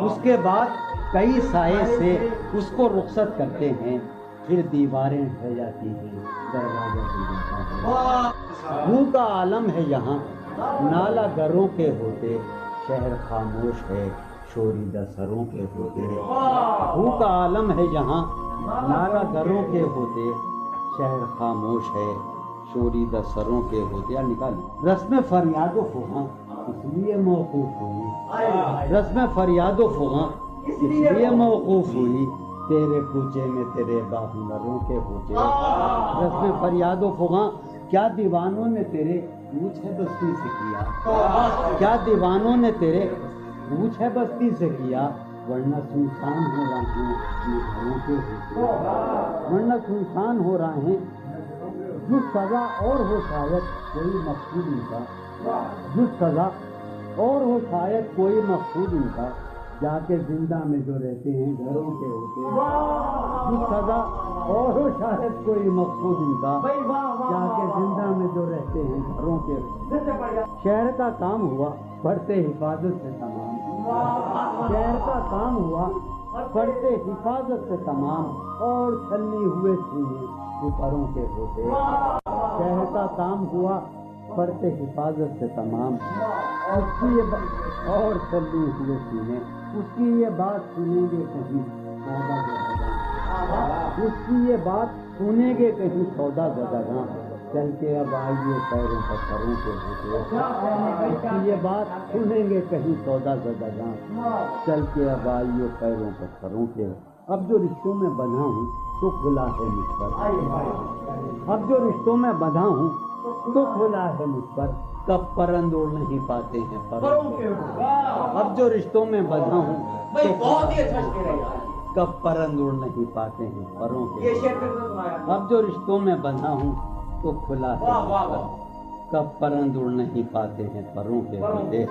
اس کے بعد کئی سائے سے اس کو رخصت کرتے ہیں، پھر دیواریں ڈھہ جاتی ہیں، دروازہ کھل جاتا ہے، منہ کا عالم ہے یہاں، نالا گروں کے ہوتے، شہر خاموش ہے، شوریدہ سروں کے ہوتے، منہ کا عالم ہے یہاں، نالا گروں کے ہوتے، شہر خاموش ہے، شوریدہ سروں کے ہوتے، نکال رسم فریاد و فغاں اس لیے موقوف ہوئی، رسم فریاد و فغاں اس لیے موقوف ہوئی، تیرے کوچے میں تیرے باہنروں کے ہوتے، رسم فریاد و فغاں کیا دیوانوں نے تیرے پوچھ ہے بستی سے کیا، کیا دیوانوں نے تیرے پوچھ ہے بستی سے کیا، ورنہ سنسان ہو رہے ہیں گھروں کے ہوتے، ورنہ سنسان ہو رہے ہیں، جو سزا اور ہو شاید کوئی مقصود ان کا، جو سزا اور ہو شاید کوئی مقصود ان کا، جا کے زندہ میں جو رہتے ہیں گھروں کے ہوتے، جو سزا اور ہو شاید کوئی مقصود ان کا، جا کے زندہ میں جو رہتے ہیں گھروں کے ہوتے، شہر کا کام ہوا پڑھتے حفاظت سے تمام، شہر کا کام ہوا پڑھتے حفاظت سے تمام، اور چھلنی ہوئے سینے اوپروں کے ہوتے، شہر کا کام ہوا پڑھتے حفاظت سے تمام، اس کی یہ اور چھلنی ہوئے سینے، اس کی یہ بات سنیں گے کہیں سودا زدگاں، اس کی یہ بات سنیں گے کہیں سودا زدگاں، چل کے اب آئیے پیروں پر سروں کے ہوتے، اس کی یہ بات سنیں گے کہیں سودا زدگاں، چل کے اب آئیے پیروں پر سروں کے، اب جو رشتوں میں بندھا ہوں تو کھلا ہے مجھ پر، اب جو رشتوں میں بندھا ہوں تو کھلا ہے مجھ پر، کب پرند اڑ نہیں پاتے ہیں پروں کے، اب جو رشتوں میں بندھا ہوں تو کب پرند اڑ نہیں پاتے ہیں پروں کے، اب جو رشتوں میں بندھا ہوں تو کھلا ہے مجھ پر، کب پرند اڑ نہیں پاتے ہیں پروں کے ہوتے،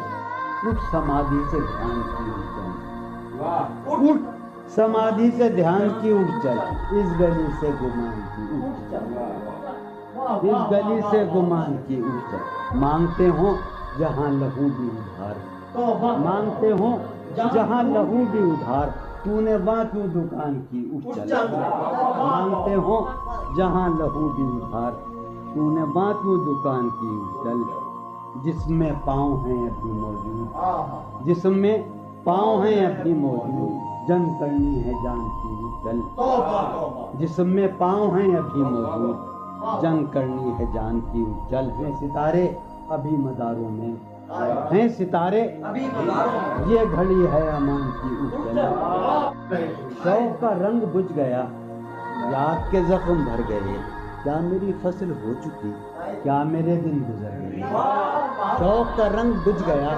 اٹھ سمادھی سے دھیان کی اٹھ چل، اٹھ سمادھی سے دھیان کی اٹھ چل، اس گلی سے گمان کی اٹھ چل، اس گلی سے گمان کی اٹھ چل، مانگتے ہوں جہاں لہو بھی ادھار، مانگتے ہوں جہاں لہو بھی ادھار، تو نے وہاں کیوں دکان کی اٹھ چل، مانگتے ہوں جہاں لہو بھی ادھار، تو نے وہاں کیوں دکان کی اٹھ چل، جسم میں پاؤں ہیں ابھی موجود، جسم میں پاؤں ہیں ابھی موجود، جنگ کرنی ہے جان کی اٹھ چل، جسم میں پاؤں ہیں ابھی موجود، جنگ کرنی ہے جان کی اٹھ چل، ہیں ستارے ابھی مداروں میں، ہیں ستارے یہ گھڑی ہے امان کی اٹھ چل، شوق کا رنگ بجھ گیا، یاد کے زخم بھر گئے، کیا میری فصل ہو چکی، کیا میرے دن گزر گئے، شوق کا رنگ بجھ گیا،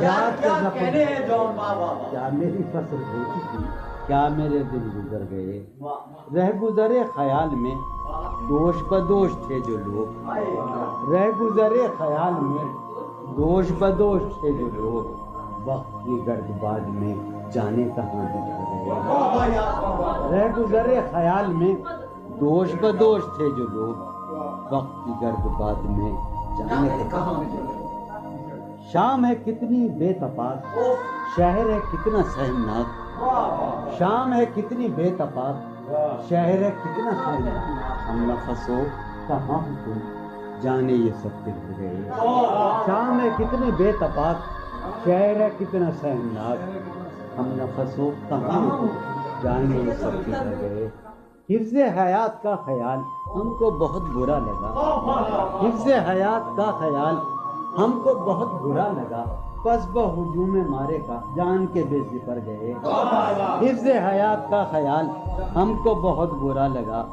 یاد کے زخم، کیا میری فصل ہو چکی، کیا میرے دن گزر گئے، رہ گزرے خیال میں دوش بدوش تھے جو لوگ، رہ گزرے خیال میں دوش بدوش تھے جو لوگ، وقت کی گرد باد میں جانے کہاں بچھ گئے، رہ گزرے خیال میں دوش بدوش تھے جو لوگ، وقت کی گرد باد میں جانے کہاں بچھ گئے، شام ہے کتنی بے تپاک، شہر ہے کتنا سہمناک، شام ہے کتنی بے تپاک، شہر ہے کتنا سہمناک، ہم نفس ہو کہاں ہو تم جانے یہ سب بچھ گئے، شام ہے کتنی بے تپاک، شہر ہے کتنا سہمناک، ہم نفس ہو کہاں ہو جانے یہ سب بچھ گئے، حفظ حیات کا خیال ہم کو بہت برا لگا، حفظ حیات کا خیال ہم کو بہت برا لگا، پس بہجوم مارے کا جان کے بے زپر گئے، حفظ حیات کا خیال ہم کو بہت برا لگا،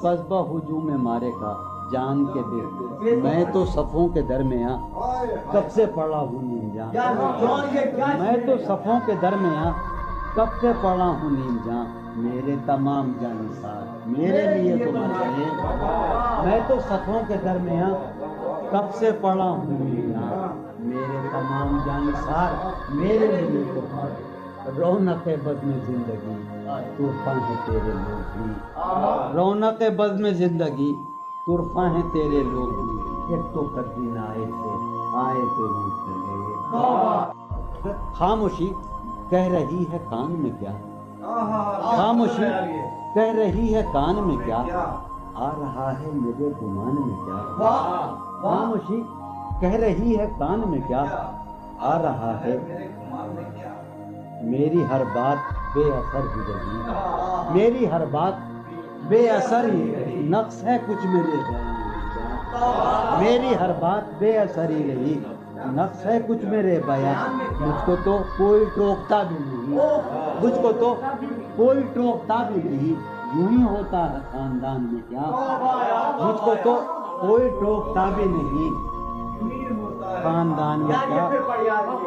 پس بہجوم مارے کا جان کے بے، میں تو صفوں کے درمیاں کب سے پڑا ہوں نیم جان، میں تو صفوں کے درمیاں کب سے پڑا ہوں نیم جان، میرے تمام جانسار میرے لیے تو مر گئے، میں تو صفوں کے درمیاں کب سے پڑا ہوں نیم جان، میرے تمام جانسار میرے لیے تو مر گئے، رونق بزم زندگی طرفہ ہیں تیرے لوگ بھی، رونق بزم زندگی طرفہ ہیں تیرے لوگ بھی، ایک تو قدین آئے تھے آئے تو روٹ چلے، خاموشی کہہ رہی ہے کان میں کیا، خاموشی کہہ رہی ہے کان میں کیا، آ رہا ہے میرے گمان میں کیا، خاموشی کہہ رہی ہے کان میں کیا، آ رہا ہے میری ہر بات بے اثر ہی رہی، میری ہر بات بے اثر ہی رہی، نقص ہے کچھ میرے بیان میں کیا، میری ہر بات بے اثر ہی رہی، نقص ہے کچھ میرے بیان، مجھ کو تو کوئی ٹوکتا بھی نہیں، مجھ کو تو کوئی ٹوکتا بھی نہیں، یوں ہی ہوتا ہے خاندان میں کیا، مجھ کو تو کوئی ٹوکتا بھی نہیں خاندان میں کیا،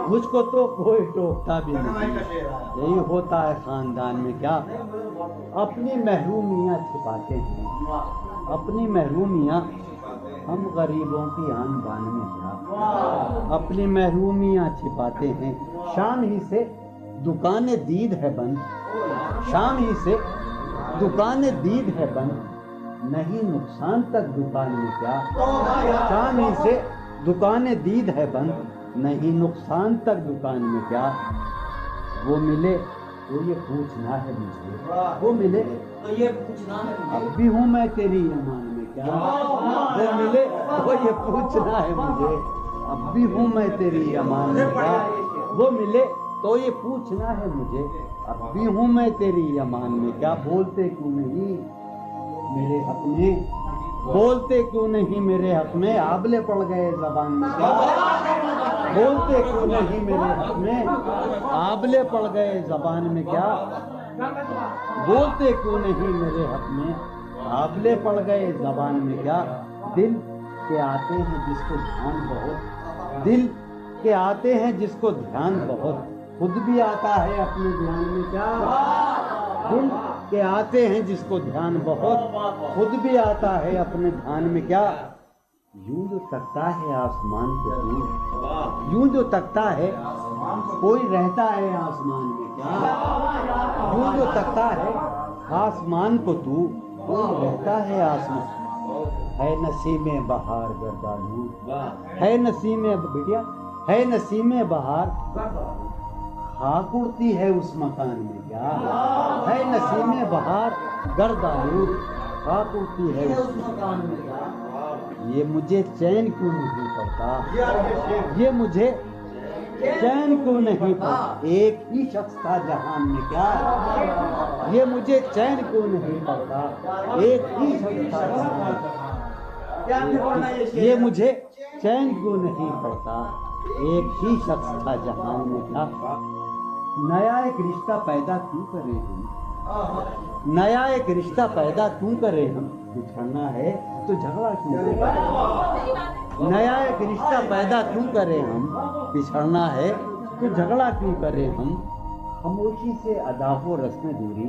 مجھ کو تو کوئی ٹوکتا بھی نہیں، یہی ہوتا ہے خاندان میں کیا، اپنی محرومیاں چھپاتے ہیں، اپنی محرومیاں ہم غریبوں کی آن بان میں کیا، اپنی محرومیاں چھپاتے ہیں، شام ہی سے دکان دید ہے بند، شام ہی سے دکان دید ہے بند، نہیں نقصان تک دکان میں کیا، شام ہی سے دکان دید ہے بند، نہیں نقصان تک دکان میں کیا، وہ ملے تو یہ پوچھنا ہے مجھے، وہ ملے تو یہ پوچھنا ہے، اب بھی ہوں میں تیری امان میں کیا، وہ ملے تو یہ پوچھنا ہے مجھے، اب بھی ہوں میں تیری امان میں کیا، وہ ملے تو یہ پوچھنا ہے مجھے، اب بھی ہوں میں تیری امان میں کیا، بولتے کیوں نہیں میرے حق میں، بولتے کیوں نہیں میرے حق میں، آبلے پڑ گئے زبان میں کیا، بولتے کیوں نہیں میرے حق میں، آبلے پڑ گئے زبان میں کیا، بولتے کیوں نہیں میرے حق میں، آبلے پڑ گئے زبان میں کیا، دل کے آتے ہیں جس کو دھیان بہت، دل کے آتے ہیں جس کو دھیان بہت، خود بھی آتا ہے اپنے دھیان میں کیا، دل کے آتے ہیں جس کو دھیان بہت، خود بھی آتا ہے اپنے دھیان میں کیا، یوں جو تکتا ہے آسمان کو تو، یوں جو تکتا ہے کوئی رہتا ہے آسمان میں کیا، یوں جو تکتا ہے آسمان کو تو، کوئی رہتا ہے آسمان، ہے نسیم بہار گردالو، ہے نسیم بٹیا، ہے نسیم بہار خاک اڑتی ہے اس مکان میں کیا، ہے نسیم بہار گرد آلود خاک اڑتی ہے اس مکان میں کیا، یہ مجھے چین کیوں نہیں پڑتا، یہ مجھے چین کیوں نہیں پڑتا، ایک ہی شخص تھا جہان میں کیا، یہ مجھے چین کیوں نہیں پڑتا، ایک ہی شخص تھا جہان میں، یہ مجھے چین کیوں نہیں پڑتا، ایک ہی شخص تھا جہان میں کیا، نیا ایک رشتہ پیدا کیوں کریں ہم، نیا ایک رشتہ پیدا کیوں کریں ہم، بچھڑنا ہے تو جھگڑا کیوں کریں؟ نیا ایک رشتہ پیدا کیوں کریں ہم؟ بچھڑنا ہے تو جھگڑا کیوں کریں ہم؟ خاموشی سے ادا ہو رسم دوری،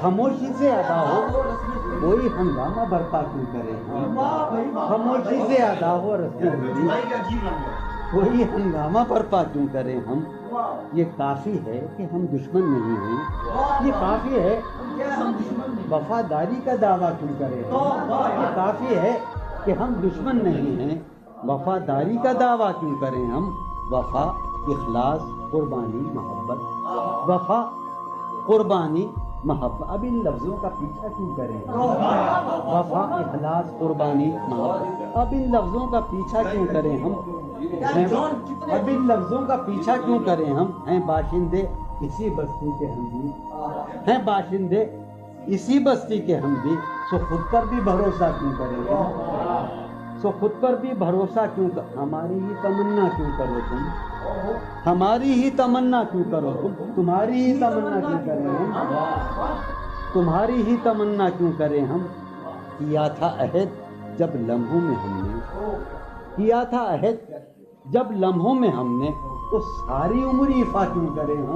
خاموشی سے ادا ہو، کوئی ہنگامہ برپا کیوں کریں ہم؟ خاموشی سے ادا ہو رسم دوری، کوئی ہنگامہ برپا کیوں کریں ہم؟ یہ کافی ہے کہ ہم دشمن نہیں ہیں، یہ کافی ہے وفاداری کا دعویٰ کیوں کریں ہم؟ یہ کافی ہے کہ ہم دشمن نہیں ہیں، وفاداری کا دعویٰ کیوں کریں ہم؟ وفا، اخلاص، قربانی، محبت، وفا، قربانی، محبت، اب ان لفظوں کا پیچھا کیوں کریں ہم؟ وفا، اخلاص، قربانی، محبت، اب ان لفظوں کا پیچھا کیوں کریں ہم؟ اب ان لفظوں کا پیچھا کیوں کریں ہم؟ ہیں باشندے اسی بستی کے ہم بھی، ہیں باشندے اسی بستی کے ہم بھی، سو خود پر بھی بھروسہ کیوں کریں ہم؟ سو خود پر بھی بھروسہ کیوں ہماری ہی تمنا کیوں کرو تم، ہماری ہی تمنا کیوں کرو تم، تمہاری ہی تمنا کیوں کریں ہم، تمہاری ہی تمنا کیوں کریں ہم؟ کیا تھا عہد جب لمحوں میں ہم نے، کیا تھا عہد جب لمحوں میں ہم نے، تو ساری عمر ایفا کیوں کریں ہم؟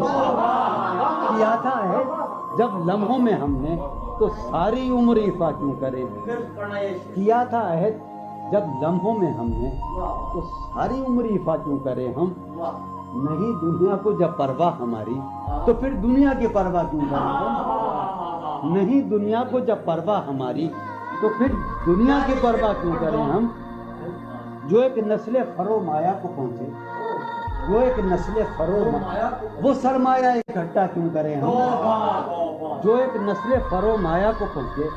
کیا تھا عہد جب لمحوں میں ہم نے، تو ساری عمر ایفا کیوں کریں؟ کیا تھا عہد جب لمحوں میں ہم نے، تو ساری عمر ایفا کیوں کریں ہم؟ نہیں دنیا کو جب پرواہ ہماری، تو پھر دنیا کی پرواہ کیوں کریں ہم؟ نہیں دنیا کو جب پرواہ ہماری، تو پھر دنیا کی پرواہ کیوں کریں ہم؟ جو ایک نسل فرو مایا کو پہنچے، جو ایک نسل فرو وہ سرمایہ اکٹھا کیوں کریں ہم؟ جو ایک نسل فرو مایا کو پہنچے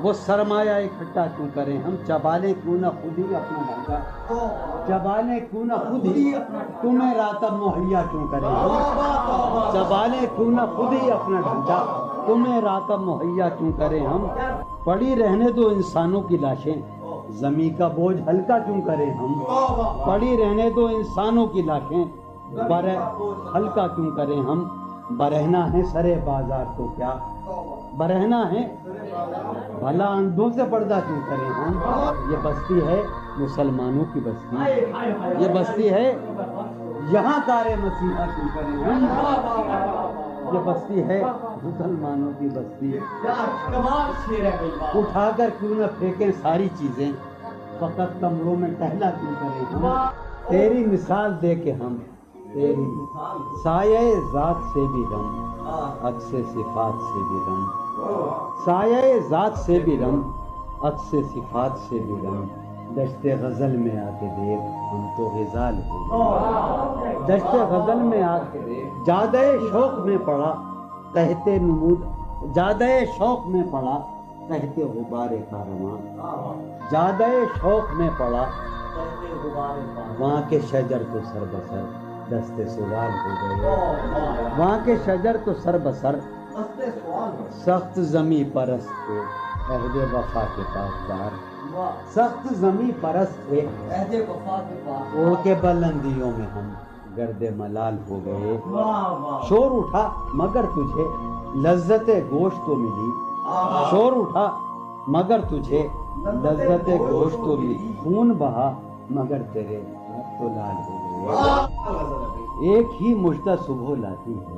وہ سرمایہ اکٹھا کیوں کریں ہم؟ چبالیں کیوں نہ خود ہی اپنا ڈھانچہ، چبالیں کیوں نہ خود ہی تمہیں راتب مہیا کیوں کریں ہم؟ چبالیں کیوں نہ خود ہی اپنا ڈھانچہ، تمہیں راتب مہیا کیوں کریں ہم؟ پڑی رہنے دو انسانوں کی لاشیں، زمین کا بوجھ ہلکا کیوں کریں ہم؟ پڑی رہنے دو انسانوں کی لاشیں، ہلکا کیوں کریں ہم؟ برہنا ہے سرے بازار تو کیا، برہنا ہے بھلا اندھوں سے پردہ کیوں کریں ہم؟ یہ بستی ہے مسلمانوں کی بستی، یہ بستی ہے یہاں کار مسیحا کیوں کریں ہم؟ یہ بستی ہے مسلمانوں کی بستی، اٹھا کر کیوں نہ پھینکیں ساری چیزیں، فقط کمروں میں ٹہلا کیوں کریں ہم؟ تیری مثال دے کے ہم، تیری سایہ ذات سے بھی رم، عکس صفات سے بھی رم، سایہ ذات سے بھی رم، عکس صفات سے بھی رم، دشت غزل میں آ کے دیکھ ہم تو غزال ہو گئے، دشت غزل میں آ کے دیکھ، جادہ شوق میں پڑا تحت نمود، جادہ شوق میں پڑا تحت غبار کارواں، جادہ شوق میں پڑا وہاں کے شجر تو سر بسر دست سوال ہو گئے، وہاں کے شجر تو سر بسر سخت زمیں پرست تھے عہد وفا کے پاسدار، سخت زمیں پرست تھے اڑ کے بلندیوں میں ہم گرد ملال ہو گئے، شور اٹھا مگر تجھے لذت گوشت تو ملی، شور اٹھا مگر تجھے لذت گوشت تو ملی، خون بہا مگر تیرے تو لال ہو گئے، ایک ہی مژدہ صبح لاتی ہے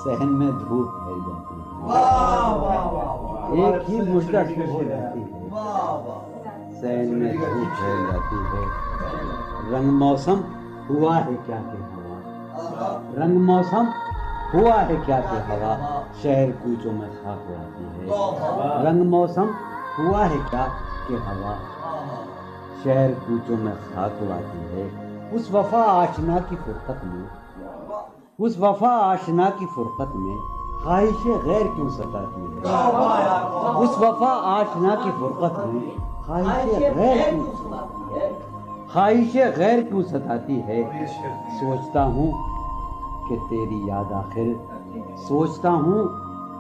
صحن میں دھوپ پھیل جاتی ہے، ایک ہی مژدہ صبح لاتی ہے صحن میں دھوپ پھیل جاتی ہے، رنگ موسم ہوا ہے کیا کہ ہوا، رنگ موسم ہوا ہے کیا کہ ہوا شہر کوچوں میں خاک اڑاتی ہے، رنگ موسم ہوا ہے کیا کہ ہوا شہر کوچوں میں خاک اڑاتی ہے، اس وفا آشنا کی فرقت میں، اس وفا آشنا کی فرقت میں خواہش غیر کیوں ستاتی ہے، اس وفا آشنا کی فرقت میں خواہش غیر کیوں ستاتی ہے، سوچتا ہوں کہ تیری یاد آخر، سوچتا ہوں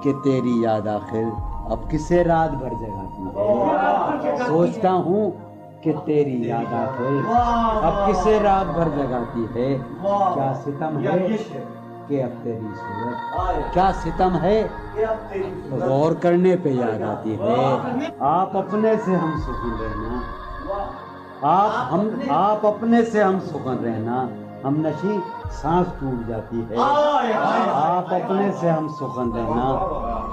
کہ تیری یاد آخر اب کسے رات بھر جگاتی ہے، سوچتا ہوں کہ تیری یاد آخر اب کسے رات بھر جگاتی ہے، کیا ستم ہے کہ اب تیری صورت کیا ستم ہے غور کرنے پہ یاد آتی ہے. آپ اپنے سے ہم سخن رہنا, آپ اپنے سے ہم سخن رہنا, ہم نشی سانس ٹوٹ جاتی ہے. آپ اپنے سے ہم سخن رہنا,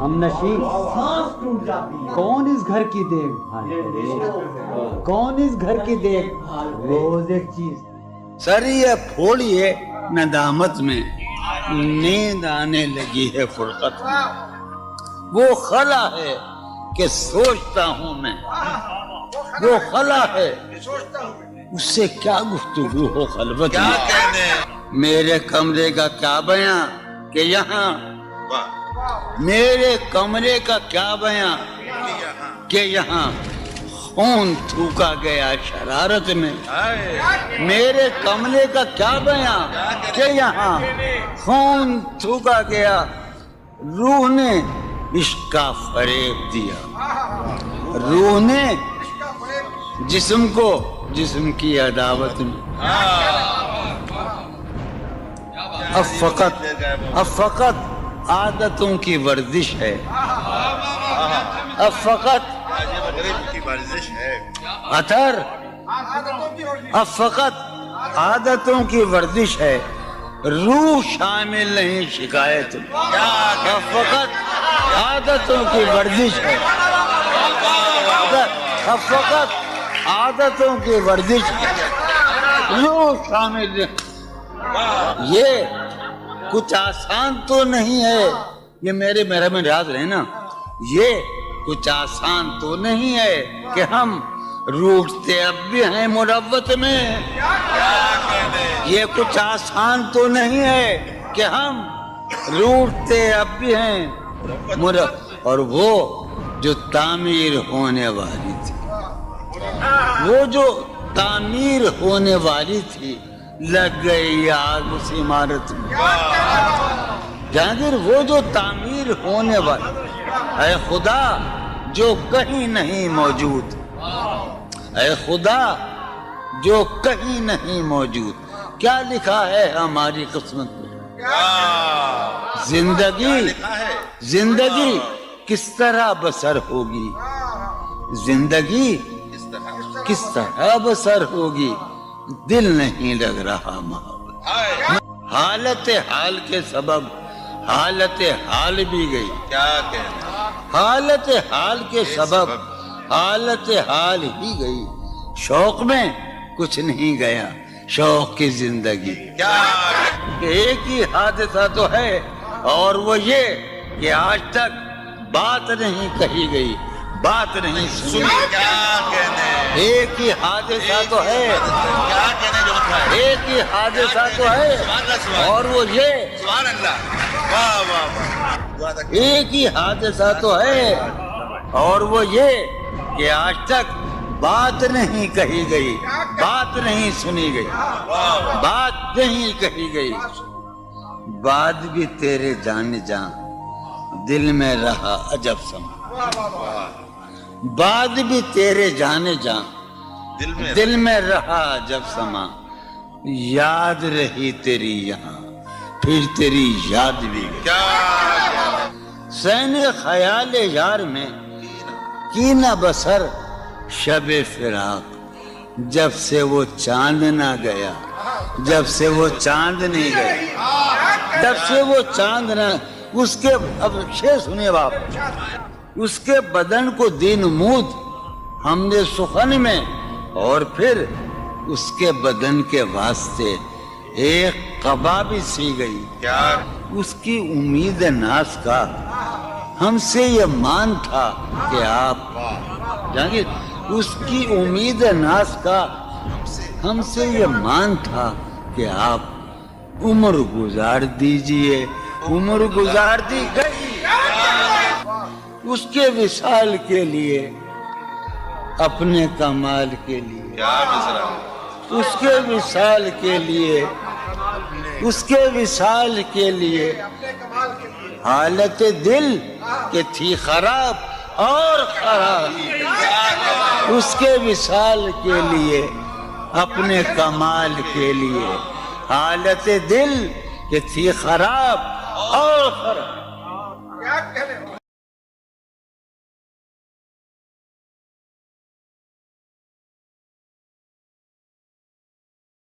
ہم نشی سانس ٹوٹ جاتی ہے. کون اس گھر کی دیکھ بھال کرے, کون اس گھر کی دیکھ بھال, روز ایک چیز. سر یہ پھوڑیے ندامت میں, نیند آنے لگی ہے فرقت میں. وہ خلا ہے کہ سوچتا ہوں میں, وہ خلا ہے اس سے کیا گفتگو ہو خلوت میں. میرے کمرے کا کیا بیاں کہ یہاں, میرے کمرے کا کیا بیاں کہ یہاں خون تھوکا گیا شرارت میں. میرے کمرے کا کیا بیاں کہ یہاں خون تھوکا گیا, روح نے عشق کا فریب دیا, روح نے جسم کو جسم کی عداوت میں. اب فقط عادتوں کی ورزش ہے, اب فقط اثر, اب فقط عادتوں کی ورزش ہے, روح شامل نہیں شکایت میں. اب فقط عادتوں کی ورزش ہے, اب فقط عادتوں کی ورزش ہے, روح شامل نہیں. یہ کچھ آسان تو نہیں ہے, یہ میرا میں یاد رہے نا, یہ کچھ آسان تو نہیں ہے کہ ہم روٹتے اب بھی ہیں مروت میں. یہ کچھ آسان تو نہیں ہے کہ ہم روٹتے اب بھی ہیں اور وہ جو تعمیر ہونے والی تھی, وہ جو تعمیر ہونے والی تھی لگ گئی آگ اس عمارت میں. جہانگیر وہ جو تعمیر ہونے والی, اے خدا جو کہیں نہیں موجود, اے خدا جو کہیں نہیں موجود, کیا لکھا ہے ہماری قسمت میں. زندگی کس طرح بسر ہوگی, زندگی کس طرح بسر ہوگی, دل نہیں لگ رہا محبت. حالت حال کے سبب حالت حال بھی گئی, حالت حال کے سبب حالت حال ہی گئی. شوق میں کچھ نہیں گیا, شوق کی زندگی. ایک ہی حادثہ تو ہے اور وہ یہ کہ آج تک بات نہیں کہی گئی, بات نہیں سنی. ایک ہی حادثہ تو ہے, ایک ہی حادثہ تو ہے اور وہ یہ, ایک ہی حادثہ تو ہے اور وہ یہ کہ آج تک بات نہیں کہی گئی, بات نہیں سنی گئی, بات نہیں کہی گئی. بات بھی تیرے جان جان دل میں رہا عجب سما, بات بھی تیرے جانے جان دل میں رہا عجب سما. یاد رہی تیری یہاں پھر تیری یاد بھی گئی. سین خیال یار میں کی نہ بسر شب فراق, جب سے وہ چاند نہ گیا, جب سے وہ چاند نہیں گیا, جب سے وہ چاند نہ, اس کے اب شعر سنیے باپ, اس کے بدن کو دین مود ہم نے سخن میں, اور پھر اس کے بدن کے واسطے ایک قبا بھی سی گئی. اس کی امید ناز کا ہم سے یہ مان تھا کہ آپ جانگیر, اس کی امید ناز کا ہم سے یہ مان تھا کہ آپ عمر گزار دیجئے. عمر گزار دی گئی اس کے وصال کے لیے, اپنے کمال کے لیے, اس کے وصال کے لیے, اس کے وصال کے لیے. حالت دل کہ تھی خراب اور خراب, اس کے وصال کے لیے, اپنے کمال کے لیے. حالت دل کہ تھی خراب اور خراب. کیا کہنے